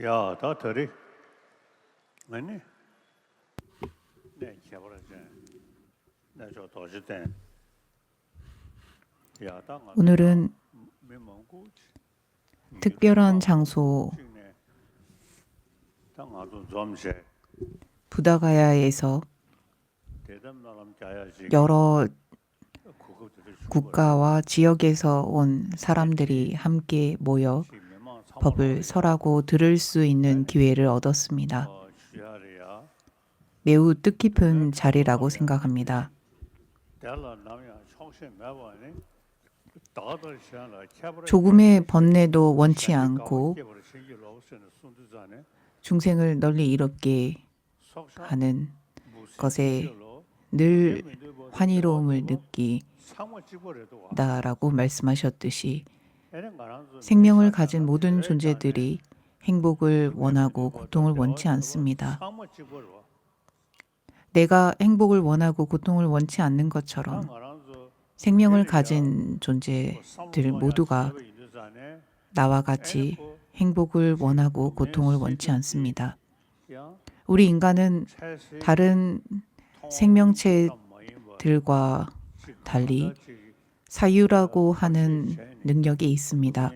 야, 다 들이. 아니. 네, 개발하자. 네, 저 도시 때. 야, 다 오늘은 특별한 장소 부다가야에서 여러 국가와 지역에서 온 사람들이 함께 모여 법을 설하고 들을 수 있는 기회를 얻었습니다. 매우 뜻깊은 자리라고 생각합니다. 조금의 번뇌도 원치 않고 중생을 널리 이롭게 하는 것에 늘 환희로움을 느끼다라고 말씀하셨듯이 생명을 가진 모든 존재들이 행복을 원하고 고통을 원치 않습니다. 내가 행복을 원하고 고통을 원치 않는 것처럼 생명을 가진 존재들 모두가 나와 같이 행복을 원하고 고통을 원치 않습니다. 우리 인간은 다른 생명체들과 달리 사유라고 하는 능력이 있습니다.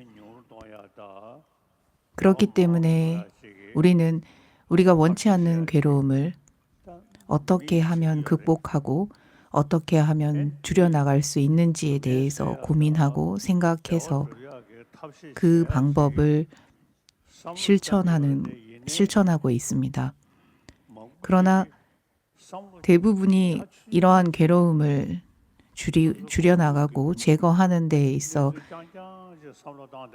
그렇기 때문에 우리는 우리가 원치 않는 괴로움을 어떻게 하면 극복하고 어떻게 하면 줄여나갈 수 있는지에 대해서 고민하고 생각해서 그 방법을 실천하고 있습니다. 그러나 대부분이 이러한 괴로움을 줄여나가고 제거하는 데 있어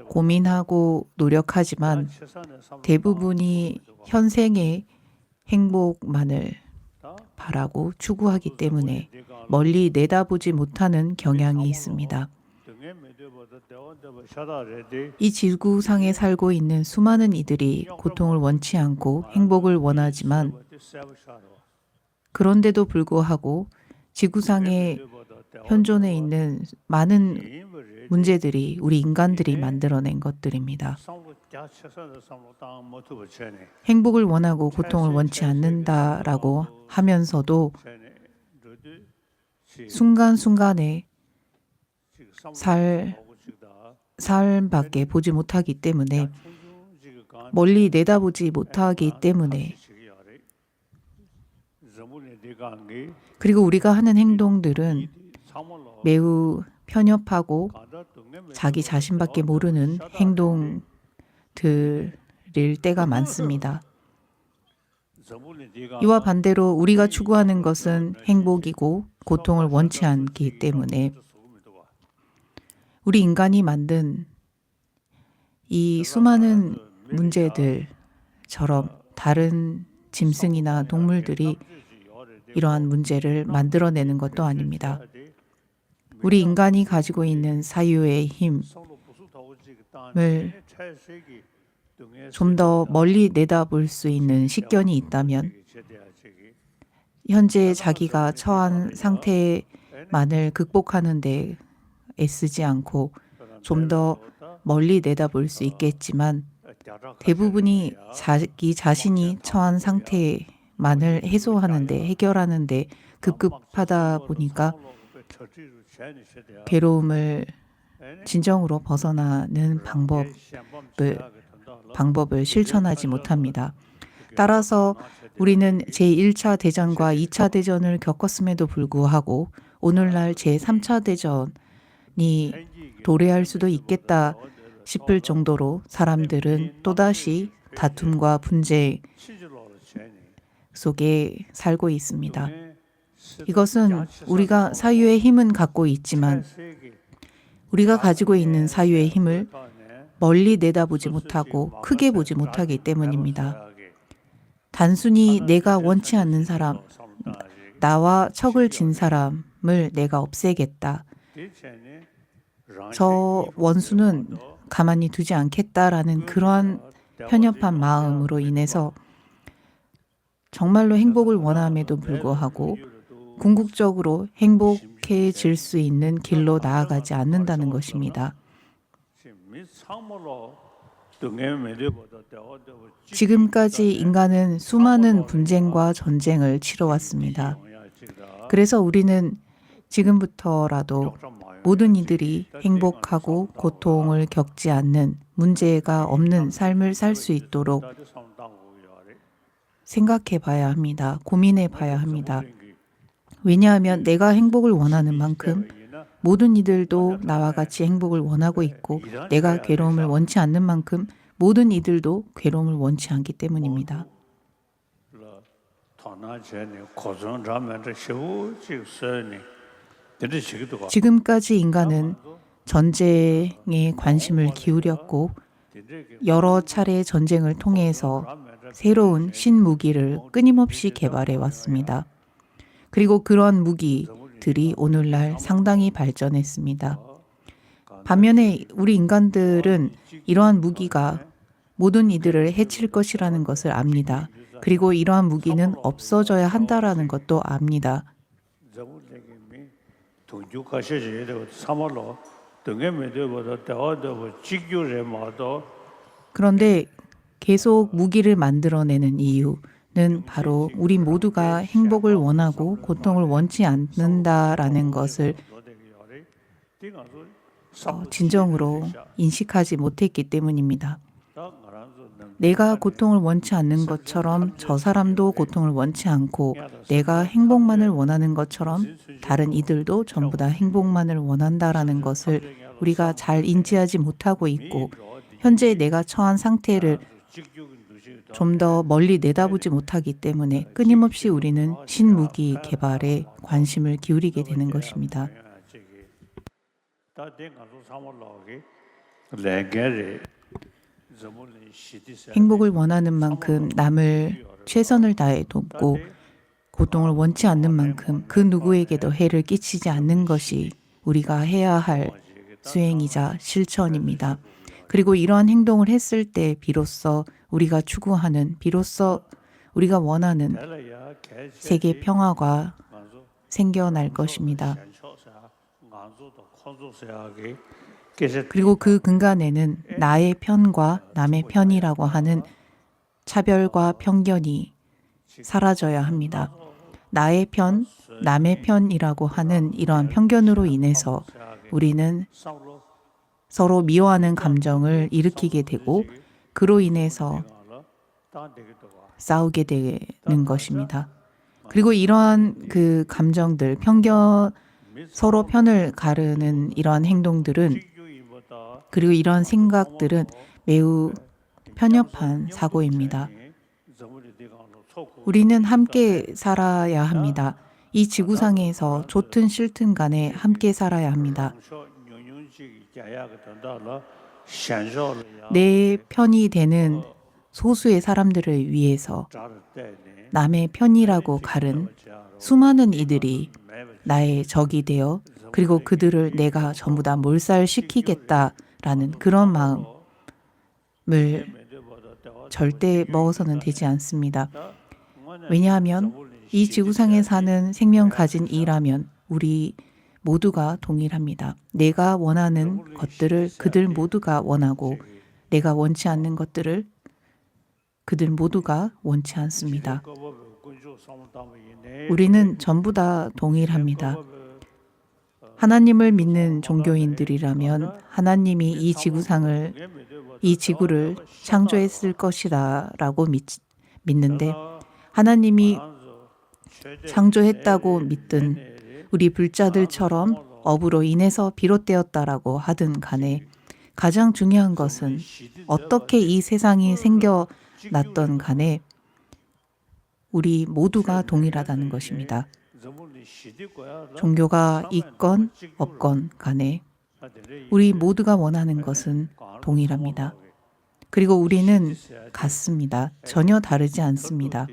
고민하고 노력하지만 대부분이 현생의 행복만을 바라고 추구하기 때문에 멀리 내다보지 못하는 경향이 있습니다. 이 지구상에 살고 있는 수많은 이들이 고통을 원치 않고 행복을 원하지만 그런데도 불구하고 지구상에 현존해 있는 많은 문제들이 우리 인간들이 만들어낸 것들입니다. 행복을 원하고 고통을 원치 않는다라고 하면서도 순간순간에 삶밖에 보지 못하기 때문에 멀리 내다보지 못하기 때문에 그리고 우리가 하는 행동들은 매우 편협하고 자기 자신밖에 모르는 행동들일 때가 많습니다. 이와 반대로 우리가 추구하는 것은 행복이고 고통을 원치 않기 때문에 우리 인간이 만든 이 수많은 문제들처럼 다른 짐승이나 동물들이 이러한 문제를 만들어내는 것도 아닙니다. 우리 인간이 가지고 있는 사유의 힘을 좀 더 멀리 내다볼 수 있는 식견이 있다면 현재 자기가 처한 상태만을 극복하는 데 애쓰지 않고 좀 더 멀리 내다볼 수 있겠지만 대부분이 자기 자신이 처한 상태만을 해결하는 데 급급하다 보니까 괴로움을 진정으로 벗어나는 방법을 실천하지 못합니다. 따라서 우리는 제1차 대전과 2차 대전을 겪었음에도 불구하고 오늘날 제3차 대전이 도래할 수도 있겠다 싶을 정도로 사람들은 또다시 다툼과 분쟁 속에 살고 있습니다. 이것은 우리가 사유의 힘은 갖고 있지만 우리가 가지고 있는 사유의 힘을 멀리 내다보지 못하고 크게 보지 못하기 때문입니다. 단순히 내가 원치 않는 사람, 나와 척을 진 사람을 내가 없애겠다. 저 원수는 가만히 두지 않겠다라는 그러한 편협한 마음으로 인해서 정말로 행복을 원함에도 불구하고 궁극적으로 행복해질 수 있는 길로 나아가지 않는다는 것입니다. 지금까지 인간은 수많은 분쟁과 전쟁을 치러왔습니다. 그래서 우리는 지금부터라도 모든 이들이 행복하고 고통을 겪지 않는 문제가 없는 삶을 살 수 있도록 생각해 봐야 합니다. 고민해 봐야 합니다. 왜냐하면 내가 행복을 원하는 만큼 모든 이들도 나와 같이 행복을 원하고 있고 내가 괴로움을 원치 않는 만큼 모든 이들도 괴로움을 원치 않기 때문입니다. 지금까지 인간은 전쟁에 관심을 기울였고 여러 차례 전쟁을 통해서 새로운 신무기를 끊임없이 개발해 왔습니다. 그리고 그런 무기들이 오늘날 상당히 발전했습니다. 반면에 우리 인간들은 이러한 무기가 모든 이들을 해칠 것이라는 것을 압니다. 그리고 이러한 무기는 없어져야 한다라는 것도 압니다. 그런데 계속 무기를 만들어내는 이유는 바로 우리 모두가 행복을 원하고 고통을 원치 않는다라는 것을 진정으로 인식하지 못했기 때문입니다. 내가 고통을 원치 않는 것처럼 저 사람도 고통을 원치 않고 내가 행복만을 원하는 것처럼 다른 이들도 전부 다 행복만을 원한다라는 것을 우리가 잘 인지하지 못하고 있고 현재 내가 처한 상태를 좀 더 멀리 내다보지 못하기 때문에 끊임없이 우리는 신무기 개발에 관심을 기울이게 되는 것입니다. 행복을 원하는 만큼 남을 최선을 다해 돕고 고통을 원치 않는 만큼 그 누구에게도 해를 끼치지 않는 것이 우리가 해야 할 수행이자 실천입니다. 그리고 이러한 행동을 했을 때 비로소 우리가 추구하는, 비로소 우리가 원하는 세계 평화가 생겨날 것입니다. 그리고 그 근간에는 나의 편과 남의 편이라고 하는 차별과 편견이 사라져야 합니다. 나의 편, 남의 편이라고 하는 이러한 편견으로 인해서 우리는 서로 미워하는 감정을 일으키게 되고 그로 인해서 싸우게 되는 것입니다. 그리고 이러한 그 감정들, 편견, 서로 편을 가르는 이러한 행동들은 그리고 이러한 생각들은 매우 편협한 사고입니다. 우리는 함께 살아야 합니다. 이 지구상에서 좋든 싫든 간에 함께 살아야 합니다. 내 편이 되는 소수의 사람들을 위해서 남의 편이라고 가른 수많은 이들이 나의 적이 되어 그리고 그들을 내가 전부 다 몰살시키겠다라는 그런 마음을 절대 먹어서는 되지 않습니다. 왜냐하면 이 지구상에 사는 생명 가진 이라면 우리 모두가 동일합니다. 내가 원하는 것들을 그들 모두가 원하고 내가 원치 않는 것들을 그들 모두가 원치 않습니다. 우리는 전부 다 동일합니다. 하나님을 믿는 종교인들이라면 하나님이 이 지구를 창조했을 것이라고 믿는데 하나님이 창조했다고 믿든 우리 불자들처럼 업으로 인해서 비롯되었다라고 하든 간에 가장 중요한 것은 어떻게 이 세상이 생겨났던 간에 우리 모두가 동일하다는 것입니다. 종교가 있건 없건 간에 우리 모두가 원하는 것은 동일합니다. 그리고 우리는 같습니다. 전혀 다르지 않습니다.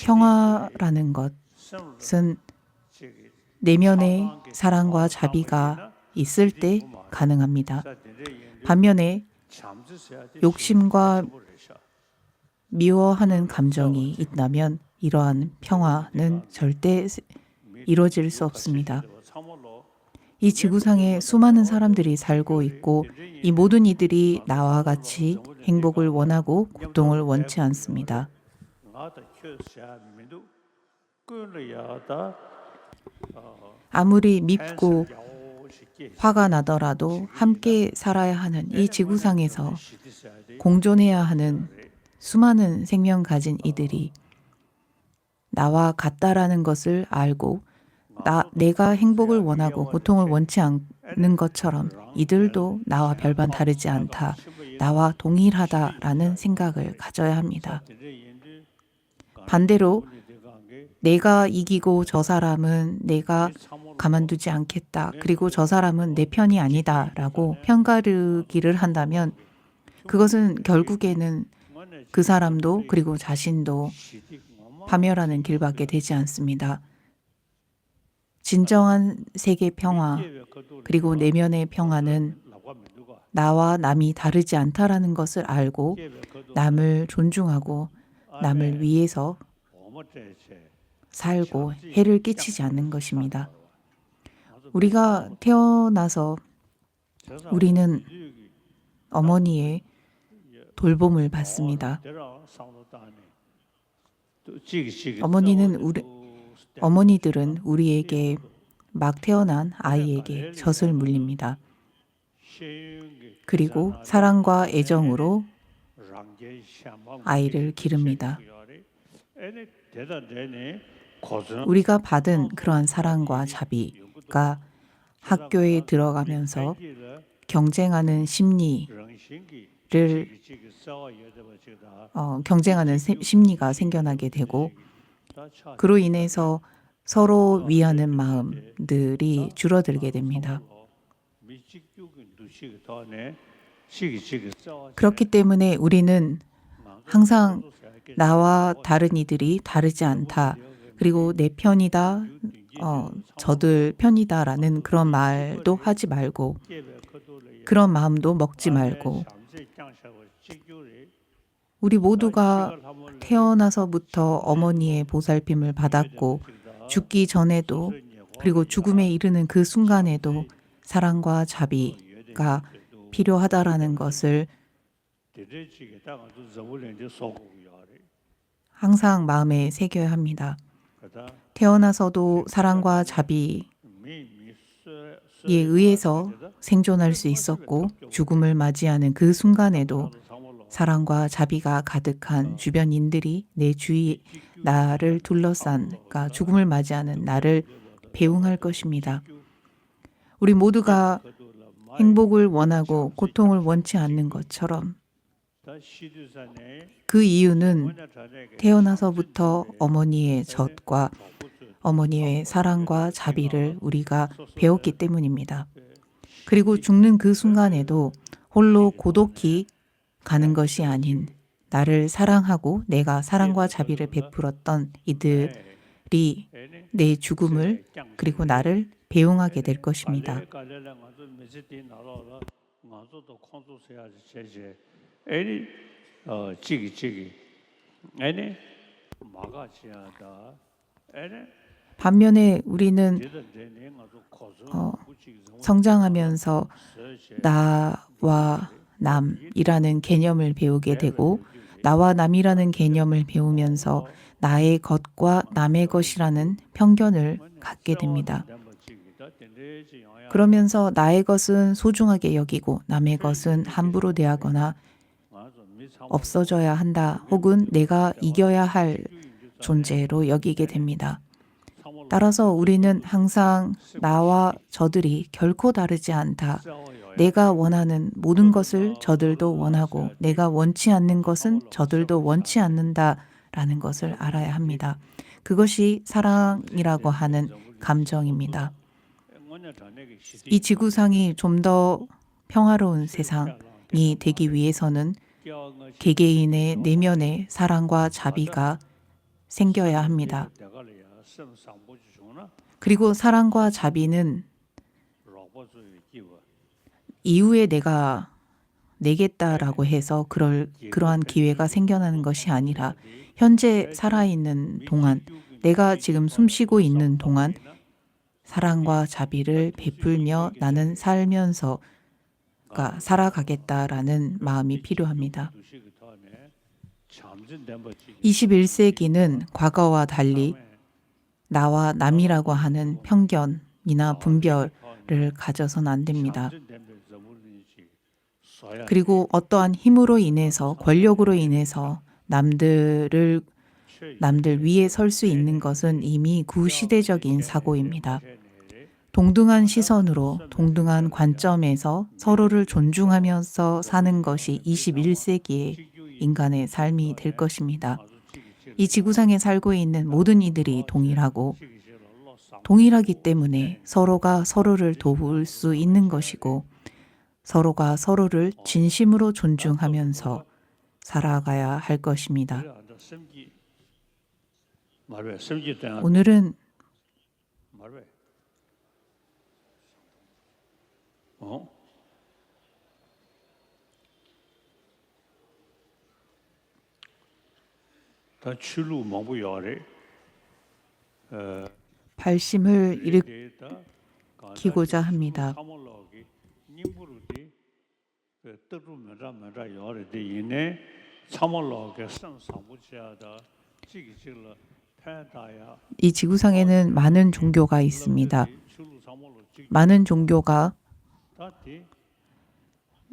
평화라는 것은 내면의 사랑과 자비가 있을 때 가능합니다. 반면에 욕심과 미워하는 감정이 있다면 이러한 평화는 절대 이루어질 수 없습니다. 이 지구상에 수많은 사람들이 살고 있고 이 모든 이들이 나와 같이 행복을 원하고 고통을 원치 않습니다. 아무리 밉고 화가 나더라도 함께 살아야 하는 이 지구상에서 공존해야 하는 수많은 생명 가진 이들이 나와 같다라는 것을 알고 내가 행복을 원하고 고통을 원치 않는 것처럼 이들도 나와 별반 다르지 않다, 나와 동일하다라는 생각을 가져야 합니다. 반대로 내가 이기고 저 사람은 내가 가만두지 않겠다, 그리고 저 사람은 내 편이 아니다라고 편가르기를 한다면 그것은 결국에는 그 사람도 그리고 자신도 파멸하는 길밖에 되지 않습니다. 진정한 세계 평화 그리고 내면의 평화는 나와 남이 다르지 않다라는 것을 알고 남을 존중하고 남을 위해서 살고 해를 끼치지 않는 것입니다. 우리가 태어나서 우리는 어머니의 돌봄을 받습니다. 어머니들은 우리에게 막 태어난 아이에게 젖을 물립니다. 그리고 사랑과 애정으로 아이를 기릅니다. 우리가 받은 그러한 사랑과 자비가 학교에 들어가면서 경쟁하는 심리가 생겨나게 되고 그로 인해서 서로 위하는 마음들이 줄어들게 됩니다. 그렇기 때문에 우리는 항상 나와 다른 이들이 다르지 않다, 그리고 내 편이다, 저들 편이다라는 그런 말도 하지 말고 그런 마음도 먹지 말고 우리 모두가 태어나서부터 어머니의 보살핌을 받았고 죽기 전에도 그리고 죽음에 이르는 그 순간에도 사랑과 자비가 필요하다라는 것을 항상 마음에 새겨야 합니다. 태어나서도 사랑과 자비에 의해서 생존할 수 있었고 죽음을 맞이하는 그 순간에도 사랑과 자비가 가득한 주변인들이 내 주위 나를 둘러싼 죽음을 맞이하는 나를 배웅할 것입니다. 우리 모두가 행복을 원하고 고통을 원치 않는 것처럼 그 이유는 태어나서부터 어머니의 젖과 어머니의 사랑과 자비를 우리가 배웠기 때문입니다. 그리고 죽는 그 순간에도 홀로 고독히 가는 것이 아닌 나를 사랑하고 내가 사랑과 자비를 베풀었던 이들이 내 죽음을 그리고 나를 배웅하게 될 것입니다. 반면에 우리는 성장하면서 나와 남이라는 개념을 배우게 되고 나와 남이라는 개념을 배우면서 나의 것과 남의 것이라는 편견을 갖게 됩니다. 그러면서 나의 것은 소중하게 여기고 남의 것은 함부로 대하거나 없어져야 한다, 혹은 내가 이겨야 할 존재로 여기게 됩니다. 따라서 우리는 항상 나와 저들이 결코 다르지 않다, 내가 원하는 모든 것을 저들도 원하고 내가 원치 않는 것은 저들도 원치 않는다라는 것을 알아야 합니다. 그것이 사랑이라고 하는 감정입니다. 이 지구상이 좀 더 평화로운 세상이 되기 위해서는 개개인의 내면의 사랑과 자비가 생겨야 합니다. 그리고 사랑과 자비는 이후에 내가 내겠다라고 해서 그러한 기회가 생겨나는 것이 아니라 현재 살아있는 동안, 내가 지금 숨쉬고 있는 동안 사랑과 자비를 베풀며 나는 살아가겠다라는 마음이 필요합니다. 21세기는 과거와 달리 나와 남이라고 하는 편견이나 분별을 가져서는 안 됩니다. 그리고 어떠한 힘으로 인해서, 권력으로 인해서 남들 위에 설 수 있는 것은 이미 구시대적인 사고입니다. 동등한 시선으로, 동등한 관점에서 서로를 존중하면서 사는 것이 21세기의 인간의 삶이 될 것입니다. 이 지구상에 살고 있는 모든 이들이 동일하고 동일하기 때문에 서로가 서로를 도울 수 있는 것이고 서로가 서로를 진심으로 존중하면서 살아가야 할 것입니다. 오늘은 발심을 일으키고자 합니다. 이 지구상에는 많은 종교가 있습니다. 많은 종교가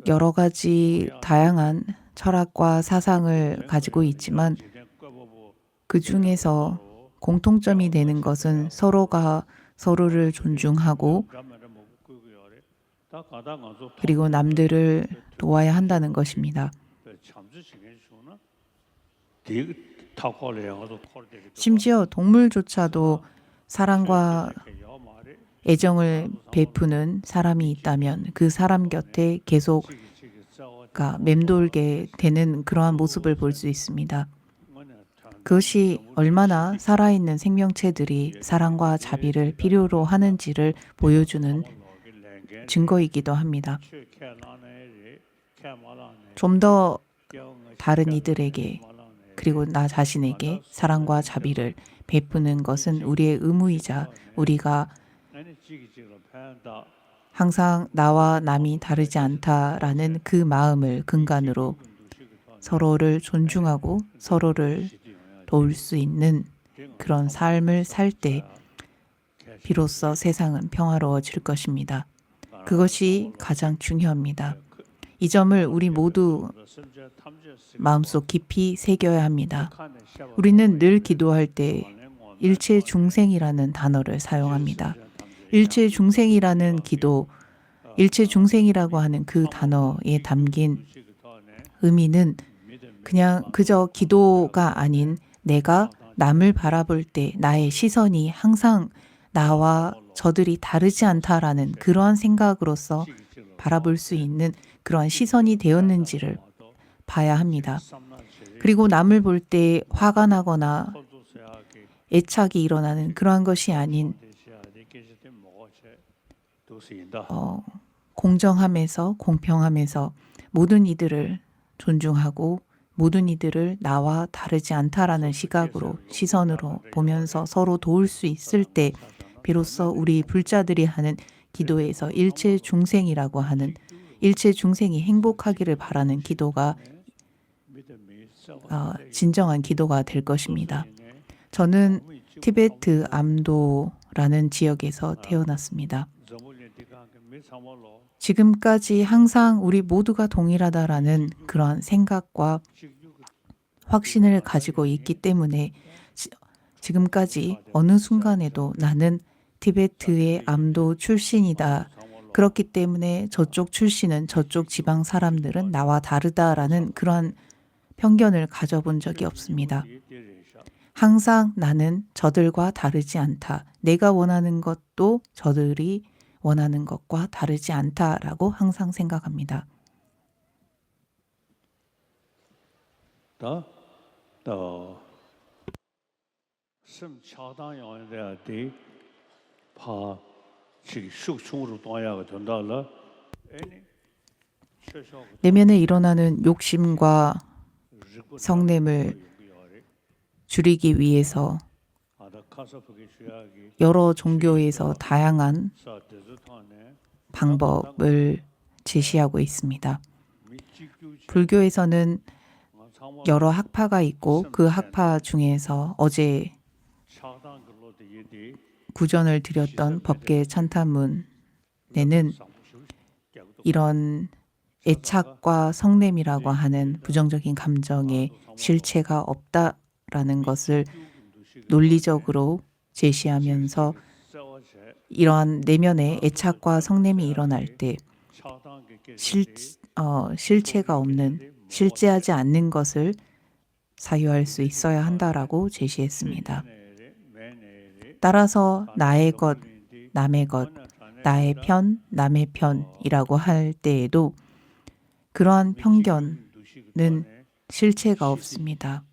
여러 가지 다양한 철학과 사상을 가지고 있지만 그 중에서 공통점이 되는 것은 서로가 서로를 존중하고 그리고 남들을 도와야 한다는 것입니다. 심지어 동물조차도 사랑과 애정을 베푸는 사람이 있다면 그 사람 곁에 계속 맴돌게 되는 그러한 모습을 볼 수 있습니다. 그것이 얼마나 살아있는 생명체들이 사랑과 자비를 필요로 하는지를 보여주는 증거이기도 합니다. 좀 더 다른 이들에게 그리고 나 자신에게 사랑과 자비를 베푸는 것은 우리의 의무이자 우리가 항상 나와 남이 다르지 않다라는 그 마음을 근간으로 서로를 존중하고 서로를 도울 수 있는 그런 삶을 살 때 비로소 세상은 평화로워질 것입니다. 그것이 가장 중요합니다. 이 점을 우리 모두 마음속 깊이 새겨야 합니다. 우리는 늘 기도할 때 일체중생이라는 단어를 사용합니다. 일체중생이라는 기도, 일체중생이라고 하는 그 단어에 담긴 의미는 그냥 그저 기도가 아닌 내가 남을 바라볼 때 나의 시선이 항상 나와 저들이 다르지 않다라는 그러한 생각으로서 바라볼 수 있는 그러한 시선이 되었는지를 봐야 합니다. 그리고 남을 볼 때 화가 나거나 애착이 일어나는 그러한 것이 아닌 공정함에서 공평함에서 모든 이들을 존중하고 모든 이들을 나와 다르지 않다라는 시선으로 보면서 서로 도울 수 있을 때 비로소 우리 불자들이 하는 기도에서 일체중생이라고 하는 일체중생이 행복하기를 바라는 기도가 진정한 기도가 될 것입니다. 저는 티베트 암도라는 지역에서 태어났습니다. 지금까지 항상 우리 모두가 동일하다라는 그러한 생각과 확신을 가지고 있기 때문에 지금까지 어느 순간에도 나는 티베트의 암도 출신이다. 그렇기 때문에 저쪽 출신은 저쪽 지방 사람들은 나와 다르다라는 그러한 편견을 가져본 적이 없습니다. 항상 나는 저들과 다르지 않다. 내가 원하는 것도 저들이 원하는 것과 다르지 않다라고 항상 생각합니다. 내면에 일어나는 욕심과 성냄을 줄이기 위해서 여러 종교에서 다양한 방법을 제시하고 있습니다. 불교에서는 여러 학파가 있고 그 학파 중에서 어제 구전을 드렸던 법계 찬타문에는 이런 애착과 성냄이라고 하는 부정적인 감정의 실체가 없다라는 것을 논리적으로 제시하면서 이러한 내면의 애착과 성냄이 일어날 때 실체가 없는, 실제하지 않는 것을 사유할 수 있어야 한다라고 제시했습니다. 따라서 나의 것, 남의 것, 나의 편, 남의 편이라고 할 때에도 그러한 편견은 실체가 없습니다.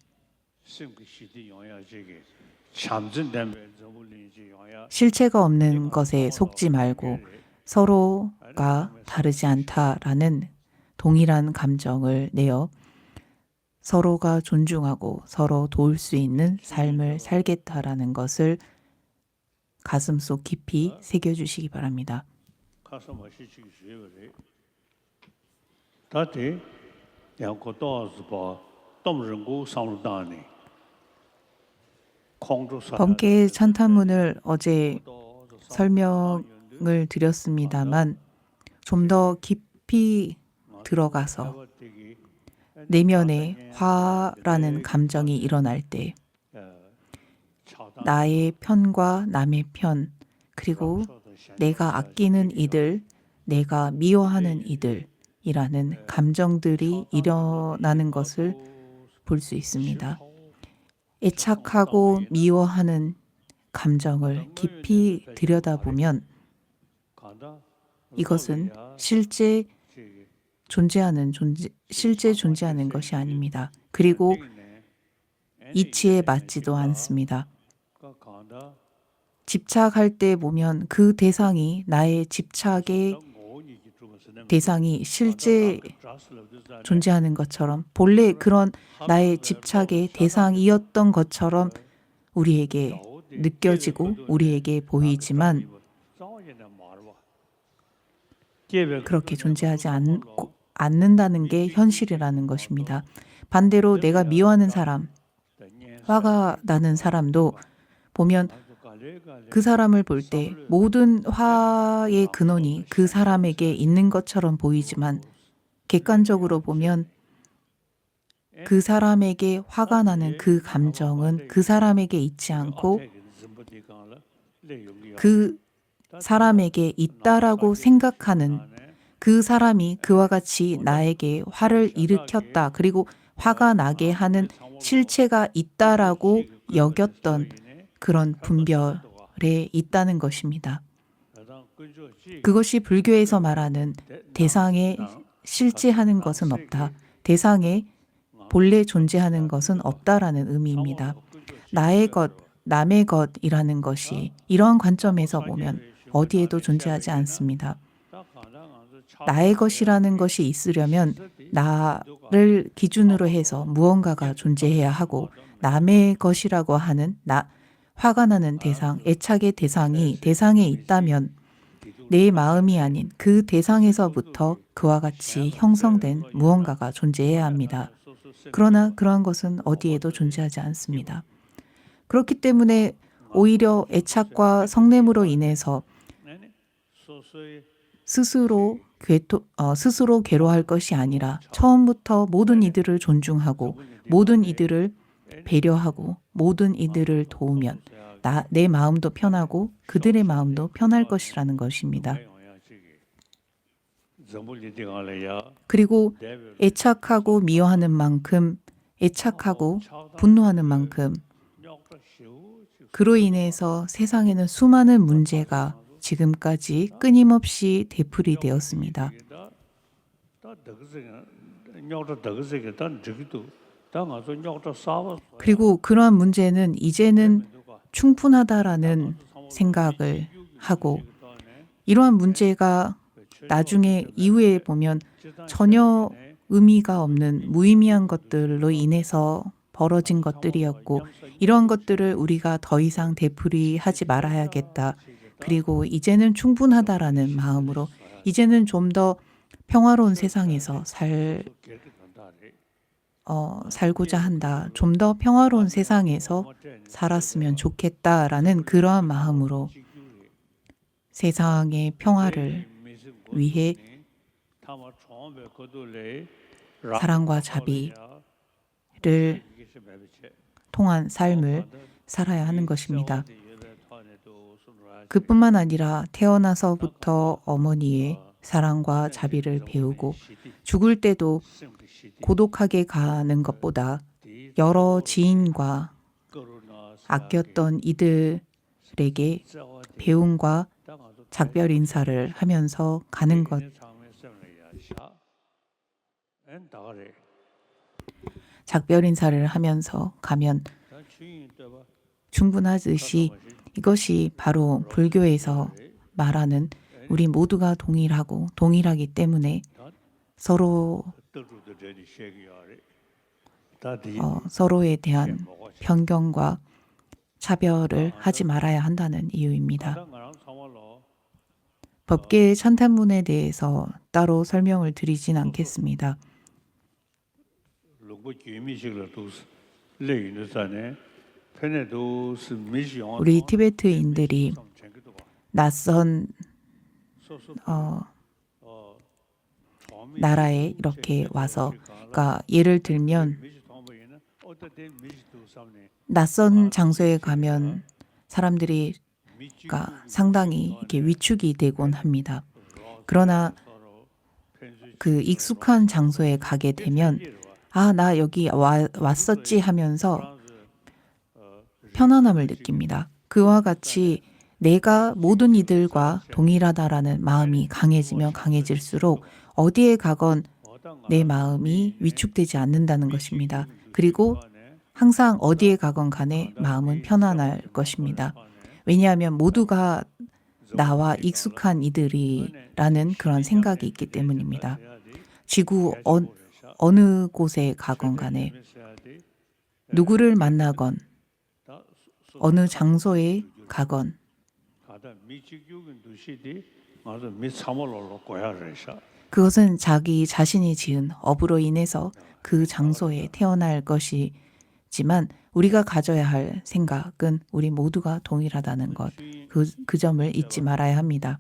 실체가 없는 것에 속지 말고 서로가 다르지 않다라는 동일한 감정을 내어 서로가 존중하고 서로 도울 수 있는 삶을 살겠다라는 것을 가슴속 깊이 새겨주시기 바랍니다. 법계 찬타문을 어제 설명을 드렸습니다만 좀 더 깊이 들어가서 내면에 화라는 감정이 일어날 때 나의 편과 남의 편, 그리고 내가 아끼는 이들, 내가 미워하는 이들이라는 감정들이 일어나는 것을 볼 수 있습니다. 애착하고 미워하는 감정을 깊이 들여다보면 이것은 실제 존재하는 것이 아닙니다. 그리고 이치에 맞지도 않습니다. 집착할 때 보면 그 대상이 나의 집착의 대상이 실제 존재하는 것처럼 본래 그런 나의 집착의 대상이었던 것처럼 우리에게 느껴지고 우리에게 보이지만 그렇게 존재하지 않는다는 게 현실이라는 것입니다. 반대로 내가 미워하는 사람, 화가 나는 사람도 보면 그 사람을 볼 때 모든 화의 근원이 그 사람에게 있는 것처럼 보이지만 객관적으로 보면 그 사람에게 화가 나는 그 감정은 그 사람에게 있지 않고 그 사람에게 있다라고 생각하는 그 사람이 그와 같이 나에게 화를 일으켰다. 그리고 화가 나게 하는 실체가 있다라고 여겼던 그런 분별에 있다는 것입니다. 그것이 불교에서 말하는 대상에 실제하는 것은 없다. 대상에 본래 존재하는 것은 없다라는 의미입니다. 나의 것, 남의 것이라는 것이 이러한 관점에서 보면 어디에도 존재하지 않습니다. 나의 것이라는 것이 있으려면 나를 기준으로 해서 무언가가 존재해야 하고 남의 것이라고 하는 화가 나는 대상, 애착의 대상이 대상에 있다면 내 마음이 아닌 그 대상에서부터 그와 같이 형성된 무언가가 존재해야 합니다. 그러나 그러한 것은 어디에도 존재하지 않습니다. 그렇기 때문에 오히려 애착과 성냄으로 인해서 스스로 괴로워할 것이 아니라 처음부터 모든 이들을 존중하고 모든 이들을 배려하고 모든 이들을 도우면 내 마음도 편하고 그들의 마음도 편할 것이라는 것입니다. 그리고 애착하고 미워하는 만큼, 애착하고 분노하는 만큼 그로 인해서 세상에는 수많은 문제가 지금까지 끊임없이 되풀이되었습니다. 그리고 그러한 문제는 이제는 충분하다라는 생각을 하고 이러한 문제가 나중에 이후에 보면 전혀 의미가 없는 무의미한 것들로 인해서 벌어진 것들이었고 이런 것들을 우리가 더 이상 되풀이하지 말아야겠다. 그리고 이제는 충분하다라는 마음으로 이제는 좀 더 평화로운 세상에서 살고자 한다. 좀 더 평화로운 세상에서 살았으면 좋겠다라는 그러한 마음으로 세상의 평화를 위해 사랑과 자비를 통한 삶을 살아야 하는 것입니다. 그뿐만 아니라 태어나서부터 어머니의 사랑과 자비를 배우고 죽을 때도 고독하게 가는 것보다 여러 지인과 아꼈던 이들에게 배움과 작별 인사를 하면서 가는 것. 작별 인사를 하면서 가면 충분하듯이 이것이 바로 불교에서 말하는 우리 모두가 동일하기 때문에 서로에 대한 편견과 차별을 하지 말아야 한다는 이유입니다. 법계의 찬탄문에 대해서 따로 설명을 드리진 않겠습니다. 우리 티베트인들이 낯선 나라에 이렇게 와서, 그러니까 예를 들면 낯선 장소에 가면 사람들이 상당히 이렇게 위축이 되곤 합니다. 그러나 그 익숙한 장소에 가게 되면 나 여기 왔었지 하면서 편안함을 느낍니다. 그와 같이 내가 모든 이들과 동일하다라는 마음이 강해지면 강해질수록 어디에 가건 내 마음이 위축되지 않는다는 것입니다. 그리고 항상 어디에 가건 간에 마음은 편안할 것입니다. 왜냐하면 모두가 나와 익숙한 이들이라는 그런 생각이 있기 때문입니다. 지구 어느 곳에 가건 간에 누구를 만나건 어느 장소에 가건 그것은 자기 자신이 지은 업으로 인해서 그 장소에 태어날 것이지만 우리가 가져야 할 생각은 우리 모두가 동일하다는 것, 그 점을 잊지 말아야 합니다.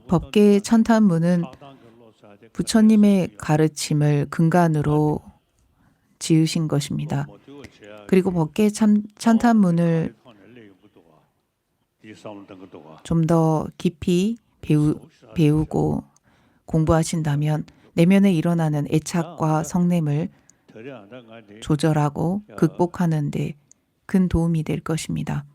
법계의 찬탄문은 부처님의 가르침을 근간으로 지으신 것입니다. 그리고 법계의 찬탄문을 좀 더 깊이 배우고 공부하신다면 내면에 일어나는 애착과 성냄을 조절하고 극복하는 데 큰 도움이 될 것입니다.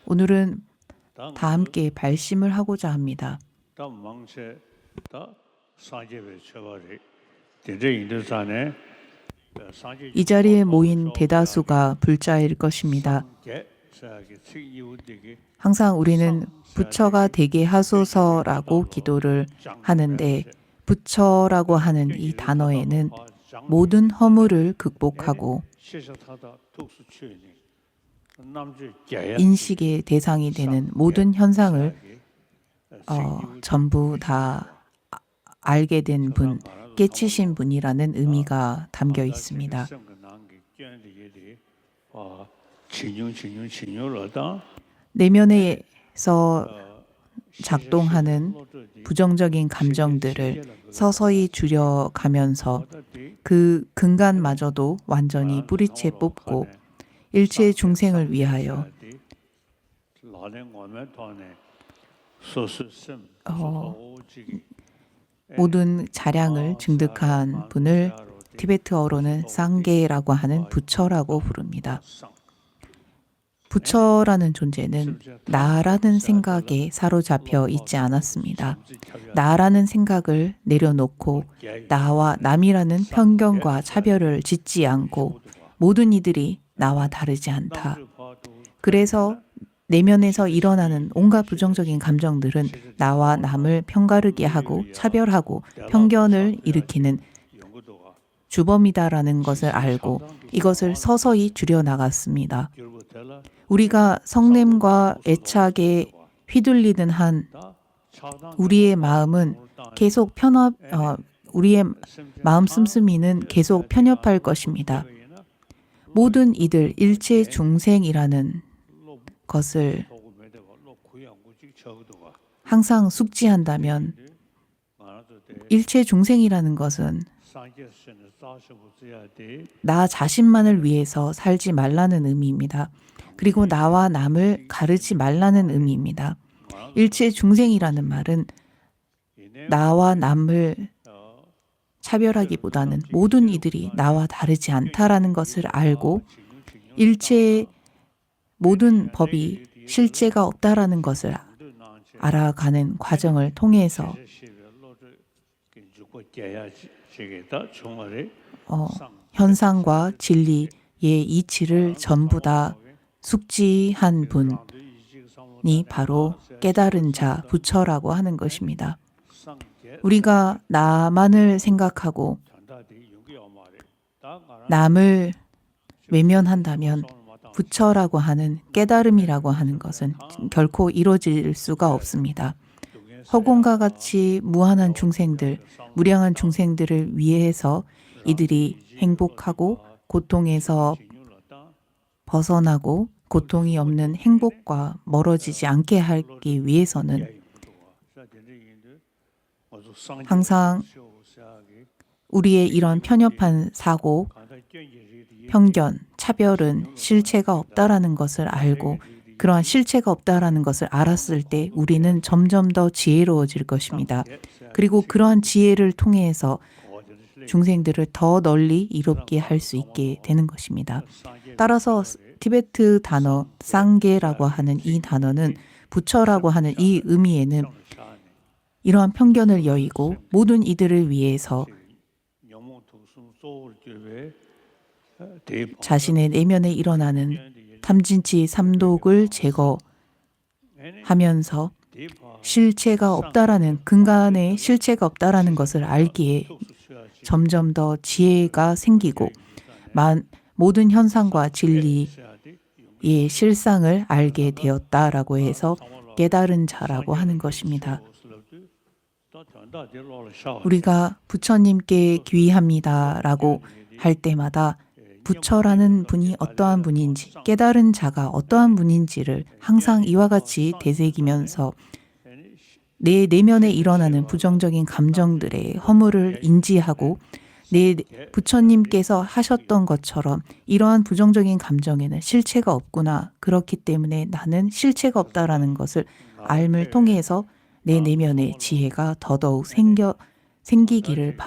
오늘은 다 함께 발심을 하고자 합니다. 이 자리에 모인 대다수가 불자일 것입니다. 항상 우리는 부처가 되게 하소서라고 기도를 하는데 부처라고 하는 이 단어에는 모든 허물을 극복하고 인식의 대상이 되는 모든 현상을 전부 다 알게 된 분, 깨치신 분이라는 의미가 담겨 있습니다. 내면에서 작동하는 부정적인 감정들을 서서히 줄여가면서 그 근간마저도 완전히 뿌리채 뽑고 일체 중생을 위하여 모든 자량을 증득한 분을 티베트어로는 쌍게라고 하는 부처라고 부릅니다. 부처라는 존재는 나라는 생각에 사로잡혀 있지 않았습니다. 나라는 생각을 내려놓고 나와 남이라는 편견과 차별을 짓지 않고 모든 이들이 나와 다르지 않다. 그래서 내면에서 일어나는 온갖 부정적인 감정들은 나와 남을 편가르게 하고 차별하고 편견을 일으키는 주범이다라는 것을 알고 이것을 서서히 줄여나갔습니다. 우리가 성냄과 애착에 휘둘리는 한 우리의 마음은 계속 우리의 마음 씀씀이는 계속 편협할 것입니다. 모든 이들 일체 중생이라는 것을 항상 숙지한다면 일체 중생이라는 것은 나 자신만을 위해서 살지 말라는 의미입니다. 그리고 나와 남을 가르지 말라는 의미입니다. 일체 중생이라는 말은 나와 남을 차별하기보다는 모든 이들이 나와 다르지 않다라는 것을 알고 일체의 모든 법이 실체가 없다라는 것을 알아가는 과정을 통해서 현상과 진리의 이치를 전부 다 숙지한 분이 바로 깨달은 자, 부처라고 하는 것입니다. 우리가 나만을 생각하고 남을 외면한다면 부처라고 하는 깨달음이라고 하는 것은 결코 이루어질 수가 없습니다. 허공과 같이 무한한 중생들, 무량한 중생들을 위해서 이들이 행복하고 고통에서 벗어나고 고통이 없는 행복과 멀어지지 않게 하기 위해서는 항상 우리의 이런 편협한 사고, 편견, 차별은 실체가 없다라는 것을 알고 그러한 실체가 없다라는 것을 알았을 때 우리는 점점 더 지혜로워질 것입니다. 그리고 그러한 지혜를 통해서 중생들을 더 널리 이롭게 할 수 있게 되는 것입니다. 따라서 티베트 단어 쌍계라고 하는 이 단어는 부처라고 하는 이 의미에는 이러한 편견을 여의고 모든 이들을 위해서 자신의 내면에 일어나는 탐진치 삼독을 제거하면서 실체가 없다라는 근간에 실체가 없다라는 것을 알기에 점점 더 지혜가 생기고 모든 현상과 진리의 실상을 알게 되었다라고 해서 깨달은 자라고 하는 것입니다. 우리가 부처님께 귀의합니다라고 할 때마다 부처라는 분이 어떠한 분인지, 깨달은 자가 어떠한 분인지를 항상 이와 같이 되새기면서 내 내면에 일어나는 부정적인 감정들의 허물을 인지하고 내 부처님께서 하셨던 것처럼 이러한 부정적인 감정에는 실체가 없구나. 그렇기 때문에 나는 실체가 없다라는 것을 알을 통해서 내 내면의 지혜가 더더욱 생기기를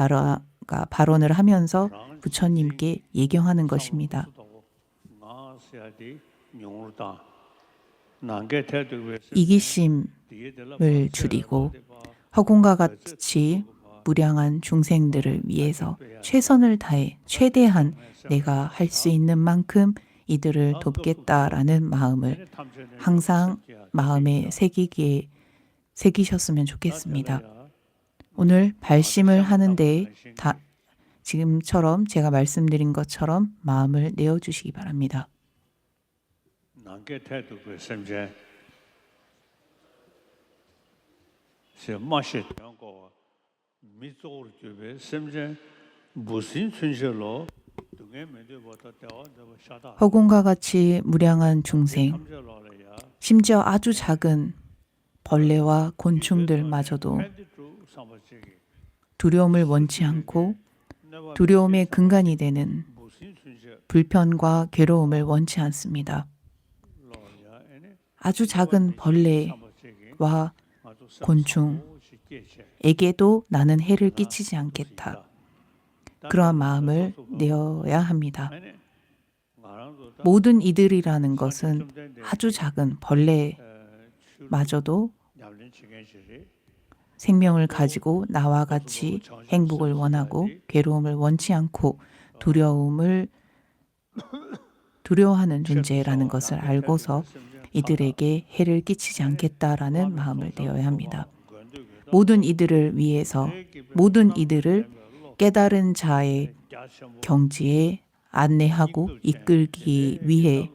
발언을 하면서 부처님께 예경하는 것입니다. 이기심을 줄이고 허공과 같이 무량한 중생들을 위해서 최선을 다해 최대한 내가 할 수 있는 만큼 이들을 돕겠다라는 마음을 항상 마음에 새기셨으면 좋겠습니다. 오늘 발심을 하는데 지금처럼 제가 말씀드린 것처럼 마음을 내어주시기 바랍니다. 허공과 같이 무량한 중생, 심지어 아주 작은 벌레와 곤충들마저도 두려움을 원치 않고 두려움의 근간이 되는 불편과 괴로움을 원치 않습니다. 아주 작은 벌레와 곤충에게도 나는 해를 끼치지 않겠다. 그러한 마음을 내어야 합니다. 모든 이들이라는 것은 아주 작은 벌레마저도 생명을 가지고 나와 같이 행복을 원하고 괴로움을 원치 않고 두려워하는 존재라는 것을 알고서 이들에게 해를 끼치지 않겠다라는 마음을 내어야 합니다. 모든 이들을 위해서 모든 이들을 깨달은 자의 경지에 안내하고 이끌기 위해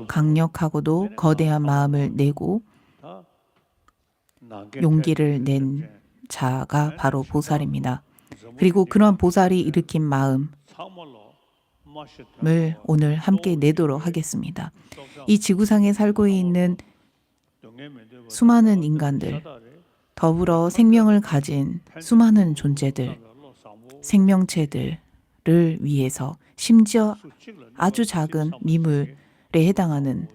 강력하고도 거대한 마음을 내고 용기를 낸 자가 바로 보살입니다. 그리고 그런 보살이 일으킨 마음을 오늘 함께 내도록 하겠습니다. 이 지구상에 살고 있는 수많은 인간들, 더불어 생명을 가진 수많은 존재들, 생명체들을 위해서 심지어 아주 작은 미물에 해당하는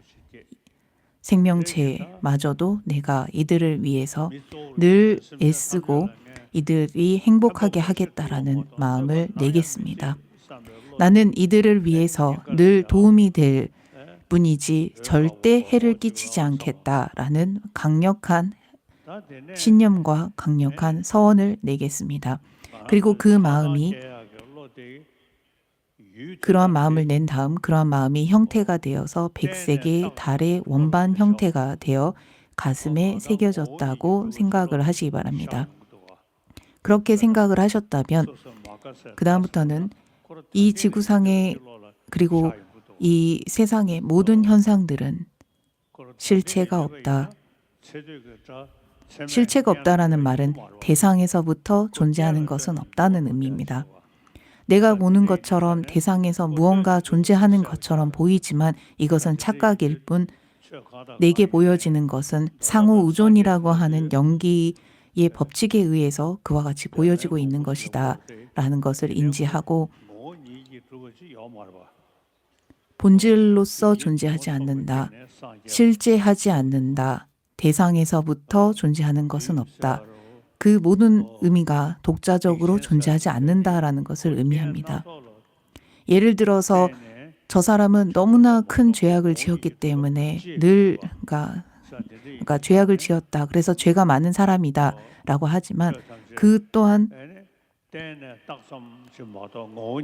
생명체마저도 내가 이들을 위해서 늘 애쓰고 이들이 행복하게 하겠다라는 마음을 내겠습니다. 나는 이들을 위해서 늘 도움이 될 뿐이지 절대 해를 끼치지 않겠다라는 강력한 신념과 강력한 서원을 내겠습니다. 그리고 그러한 마음을 낸 다음 그러한 마음이 형태가 되어서 백색의 달의 원반 형태가 되어 가슴에 새겨졌다고 생각을 하시기 바랍니다. 그렇게 생각을 하셨다면 그 다음부터는 이 지구상에 그리고 이 세상의 모든 현상들은 실체가 없다. 실체가 없다라는 말은 대상에서부터 존재하는 것은 없다는 의미입니다. 내가 보는 것처럼 대상에서 무언가 존재하는 것처럼 보이지만 이것은 착각일 뿐 내게 보여지는 것은 상호 의존이라고 하는 연기의 법칙에 의해서 그와 같이 보여지고 있는 것이다 라는 것을 인지하고 본질로서 존재하지 않는다. 실제하지 않는다. 대상에서부터 존재하는 것은 없다. 그 모든 의미가 독자적으로 존재하지 않는다라는 것을 의미합니다. 예를 들어서 저 사람은 너무나 큰 죄악을 지었기 때문에 그러니까 죄악을 지었다. 그래서 죄가 많은 사람이다 라고 하지만 그 또한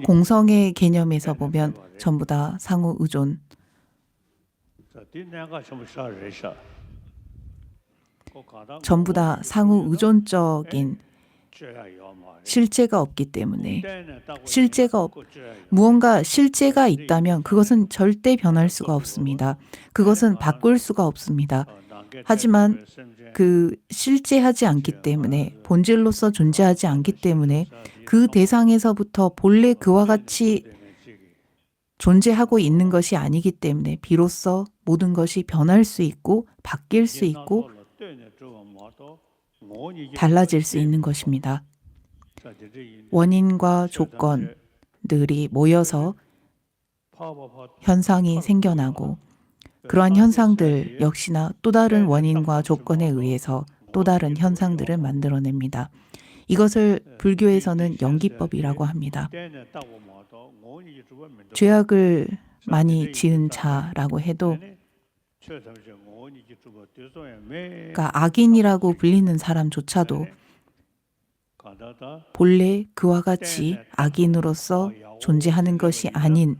공성의 개념에서 보면 전부 다 상호 의존, 전부 다 상호 의존적인 실제가 없기 때문에 무언가 실제가 있다면 그것은 절대 변할 수가 없습니다. 그것은 바꿀 수가 없습니다. 하지만 그 실제하지 않기 때문에 본질로서 존재하지 않기 때문에 그 대상에서부터 본래 그와 같이 존재하고 있는 것이 아니기 때문에 비로소 모든 것이 변할 수 있고 바뀔 수 있고 달라질 수 있는 것입니다. 원인과 조건들이 모여서 현상이 생겨나고 그러한 현상들 역시나 또 다른 원인과 조건에 의해서 또 다른 현상들을 만들어냅니다. 이것을 불교에서는 연기법이라고 합니다. 죄악을 많이 지은 자라고 해도 그러니까 악인이라고 불리는 사람조차도 본래 그와 같이 악인으로서 존재하는 것이 아닌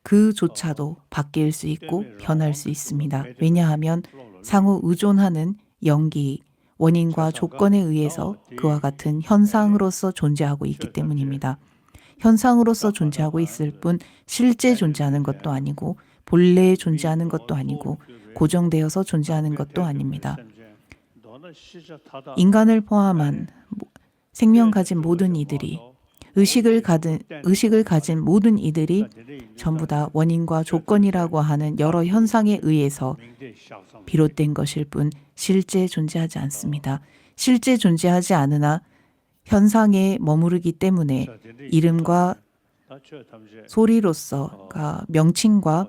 그조차도 바뀔 수 있고 변할 수 있습니다. 왜냐하면 상호 의존하는 연기, 원인과 조건에 의해서 그와 같은 현상으로서 존재하고 있기 때문입니다. 현상으로서 존재하고 있을 뿐 실제 존재하는 것도 아니고 본래 존재하는 것도 아니고 고정되어서 존재하는 것도 아닙니다. 인간을 포함한 생명 가진 모든 이들이 의식을 가진 모든 이들이 전부 다 원인과 조건이라고 하는 여러 현상에 의해서 비롯된 것일 뿐 실제 존재하지 않습니다. 실제 존재하지 않으나 현상에 머무르기 때문에 이름과 소리로서, 그러니까 명칭과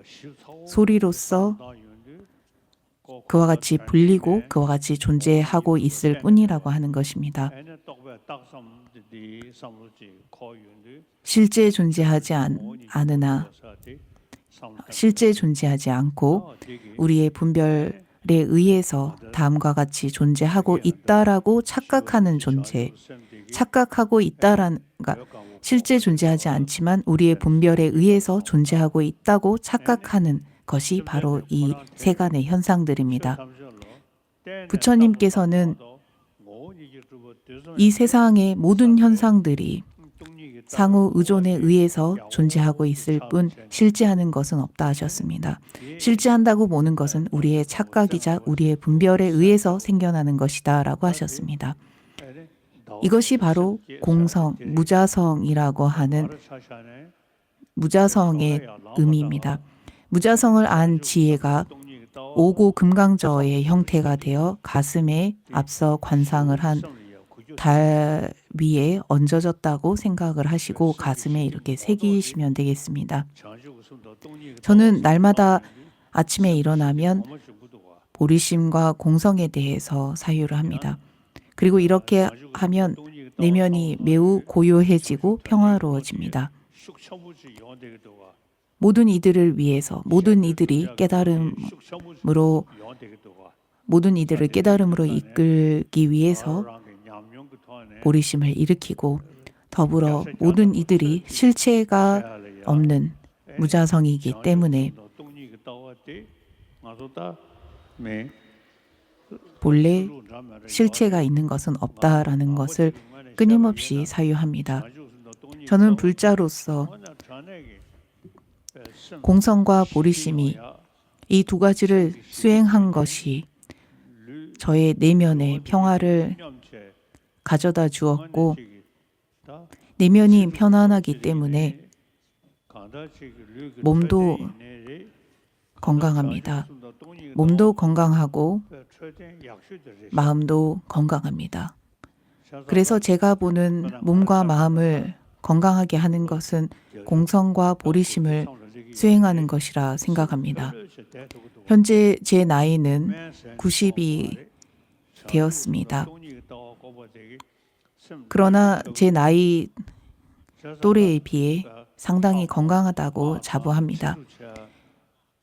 소리로서 그와 같이 불리고 그와 같이 존재하고 있을 뿐이라고 하는 것입니다. 실제 존재하지 않으나 실제 존재하지 않고 우리의 분별에 의해서 다음과 같이 존재하고 있다라고 착각하는 존재, 착각하고 있다라는, 그러니까 실제 존재하지 않지만 우리의 분별에 의해서 존재하고 있다고 착각하는 것이 바로 이 세간의 현상들입니다. 부처님께서는 이 세상의 모든 현상들이 상호 의존에 의해서 존재하고 있을 뿐 실제하는 것은 없다 하셨습니다. 실제한다고 보는 것은 우리의 착각이자 우리의 분별에 의해서 생겨나는 것이다 라고 하셨습니다. 이것이 바로 공성, 무자성이라고 하는 무자성의 의미입니다. 무자성을 안 지혜가 오고 금강저의 형태가 되어 가슴에 앞서 관상을 한 달 위에 얹어졌다고 생각을 하시고 가슴에 이렇게 새기시면 되겠습니다. 저는 날마다 아침에 일어나면 보리심과 공성에 대해서 사유를 합니다. 그리고 이렇게 하면 내면이 매우 고요해지고 평화로워집니다. 모든 이들을 위해서, 모든 이들을 깨달음으로 이끌기 위해서 보리심을 일으키고 더불어 모든 이들이 실체가 없는 무자성이기 때문에 본래 실체가 있는 것은 없다라는 것을 끊임없이 사유합니다. 저는 불자로서 공성과 보리심이 이 두 가지를 수행한 것이 저의 내면의 평화를 가져다 주었고 내면이 편안하기 때문에 몸도 건강합니다. 몸도 건강하고 마음도 건강합니다. 그래서 제가 보는 몸과 마음을 건강하게 하는 것은 공성과 보리심을 수행하는 것이라 생각합니다. 현재 제 나이는 90이 되었습니다. 그러나 제 나이 또래에 비해 상당히 건강하다고 자부합니다.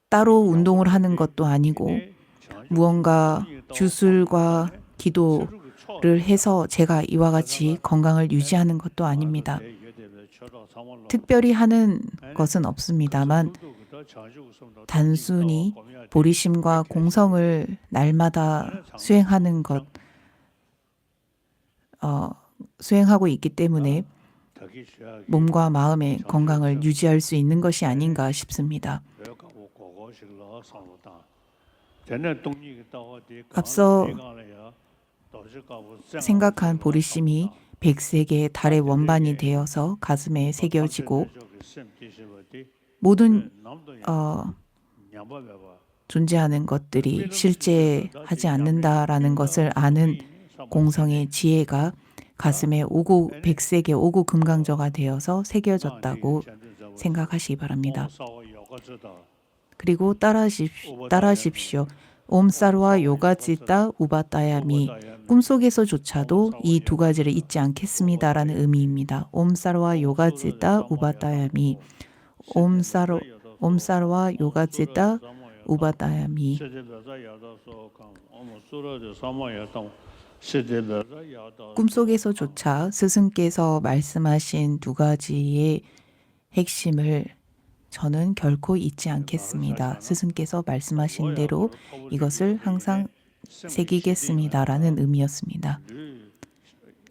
따로 운동을 하는 것도 아니고 무언가 주술과 기도를 해서 제가 이와 같이 건강을 유지하는 것도 아닙니다. 특별히 하는 것은 없습니다만 단순히 보리심과 공성을 날마다 수행하는 것, 수행하고 있기 때문에 몸과 마음의 건강을 유지할 수 있는 것이 아닌가 싶습니다. 앞서 생각한 보리심이 100세계 달의 원반이 되어서 가슴에 새겨지고 모든 존재하는 것들이 실제하지 않는다라는 것을 아는 공성의 지혜가 가슴에 100세계 오고 금강저가 되어서 새겨졌다고 생각하시기 바랍니다. 그리고 따라하십시오. 옴사르와 요가지따 우바따야미, 꿈속에서조차도 이 두 가지를 잊지 않겠습니다라는 의미입니다. 옴사르와 요가지따 우바따야미, 옴사르와 요가지따 우바따야미. 꿈속에서조차 스승께서 말씀하신 두 가지의 핵심을 저는 결코 잊지 않겠습니다. 스승께서 말씀하신 대로 이것을 항상 새기겠습니다라는 의미였습니다.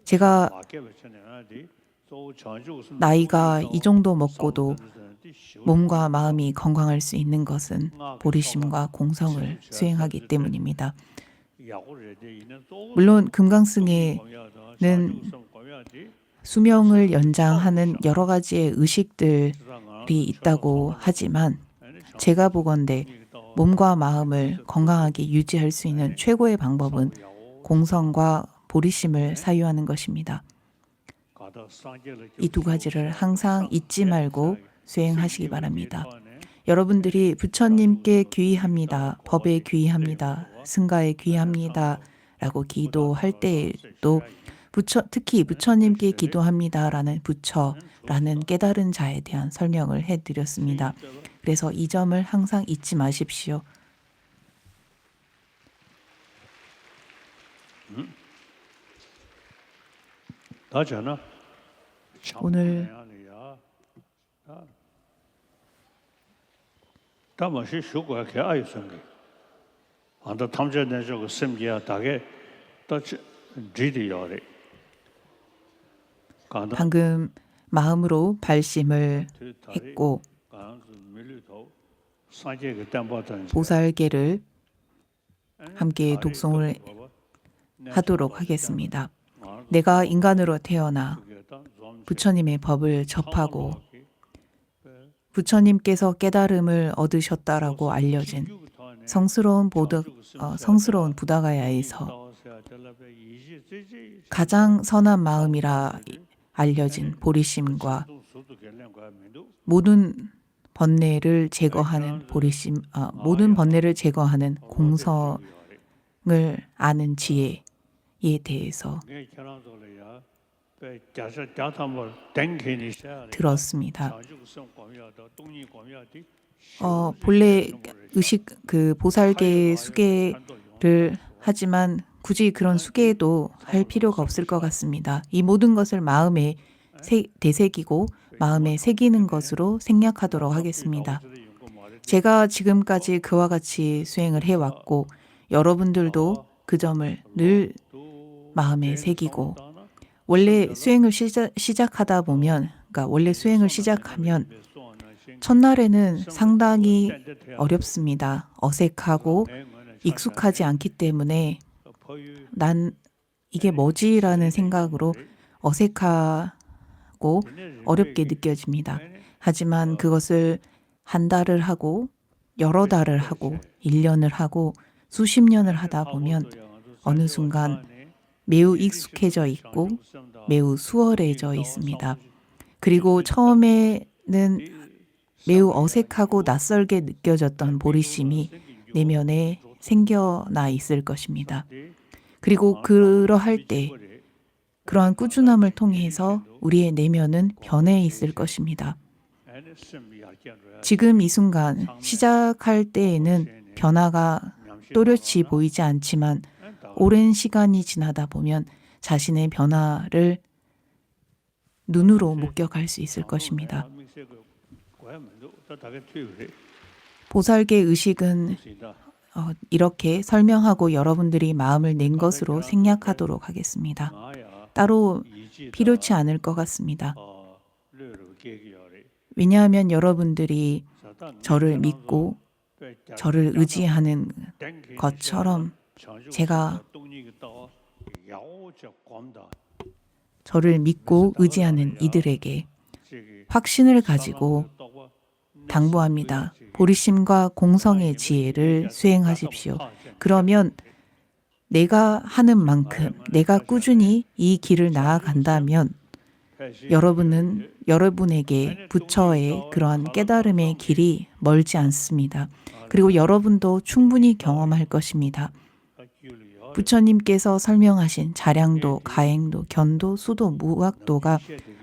제가 나이가 이 정도 먹고도 몸과 마음이 건강할 수 있는 것은 보리심과 공성을 수행하기 때문입니다. 물론 금강승에는 수명을 연장하는 여러 가지의 의식들이 있다고 하지만 제가 보건대 몸과 마음을 건강하게 유지할 수 있는 최고의 방법은 공성과 보리심을 사유하는 것입니다. 이 두 가지를 항상 잊지 말고 수행하시기 바랍니다. 여러분들이 부처님께 귀의합니다. 법에 귀의합니다. 승가에 귀의합니다. 라고 기도할 때에도 특히 부처님께 기도합니다라는 부처라는 깨달은 자에 대한 설명을 해드렸습니다. 그래서 이 점을 항상 잊지 마십시오. 오늘 방금 마음으로 발심을 했고 보살계를 함께 독송을 하도록 하겠습니다. 내가 인간으로 태어나 부처님의 법을 접하고 부처님께서 깨달음을 얻으셨다라고 알려진 성스러운 부다가야에서 가장 선한 마음이라 알려진 보리심과 모든 번뇌를 제거하는 모든 번뇌를 제거하는 공성을 아는 지혜에 대해서 들었습니다. 본래 보살계 수계를 하지만 굳이 그런 수계도 할 필요가 없을 것 같습니다. 이 모든 것을 마음에 되새기고 마음에 새기는 것으로 생략하도록 하겠습니다. 제가 지금까지 그와 같이 수행을 해왔고 여러분들도 그 점을 늘 마음에 새기고 원래 수행을 시작하다 보면 원래 수행을 시작하면 첫날에는 상당히 어렵습니다. 어색하고 익숙하지 않기 때문에 난 이게 뭐지라는 생각으로 어색하고 어렵게 느껴집니다. 하지만 그것을 한 달을 하고 여러 달을 하고 1년을 하고 수십 년을 하다 보면 어느 순간 매우 익숙해져 있고 매우 수월해져 있습니다. 그리고 처음에는 매우 어색하고 낯설게 느껴졌던 보리심이 내면에 생겨나 있을 것입니다. 그리고 그러할 때 그러한 꾸준함을 통해서 우리의 내면은 변해 있을 것입니다. 지금 이 순간 시작할 때에는 변화가 또렷이 보이지 않지만 오랜 시간이 지나다 보면 자신의 변화를 눈으로 목격할 수 있을 것입니다. 보살계 의식은 이렇게 설명하고 여러분들이 마음을 낸 것으로 생략하도록 하겠습니다. 따로 필요치 않을 것 같습니다. 왜냐하면 여러분들이 저를 믿고 저를 의지하는 것처럼 제가 저를 믿고 의지하는 이들에게 확신을 가지고 당부합니다. 보리심과 공성의 지혜를 수행하십시오. 그러면 내가 하는 만큼 내가 꾸준히 이 길을 나아간다면 여러분에게 부처의 그러한 깨달음의 길이 멀지 않습니다. 그리고 여러분도 충분히 경험할 것입니다. 부처님께서 설명하신 자량도, 가행도, 견도, 수도, 무학도가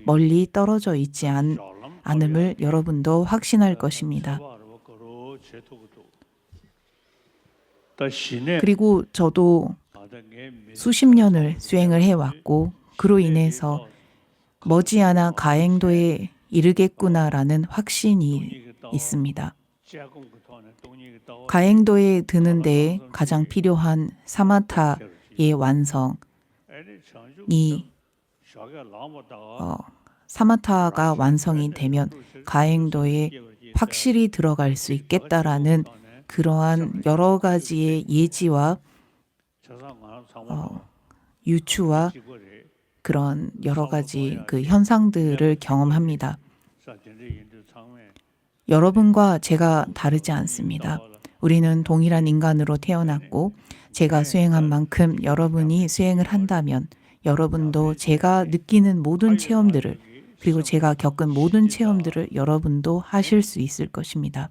멀리 떨어져 있지 않음을 여러분도 확신할 것입니다. 그리고 저도 수십 년을 수행을 해왔고 그로 인해서 머지않아 가행도에 이르겠구나라는 확신이 있습니다. 가행도에 드는 데에 가장 필요한 사마타의 완성이 사마타가 완성이 되면 가행도에 확실히 들어갈 수 있겠다라는 그러한 여러 가지의 예지와 유추와 그런 여러 가지 그 현상들을 경험합니다. 여러분과 제가 다르지 않습니다. 우리는 동일한 인간으로 태어났고 제가 수행한 만큼 여러분이 수행을 한다면 여러분도 제가 느끼는 모든 체험들을 그리고 제가 겪은 모든 체험들을 여러분도 하실 수 있을 것입니다.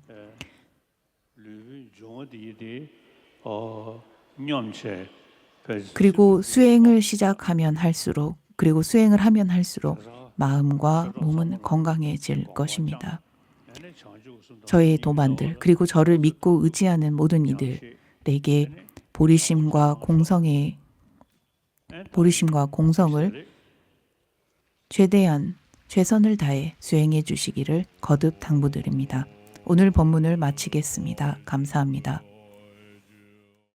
그리고 수행을 시작하면 할수록 그리고 수행을 하면 할수록 마음과 몸은 건강해질 것입니다. 저의 도반들 그리고 저를 믿고 의지하는 모든 이들에게 보리심과 공성을 최대한 최선을 다해 수행해 주시기를 거듭 당부드립니다. 오늘 법문을 마치겠습니다. 감사합니다.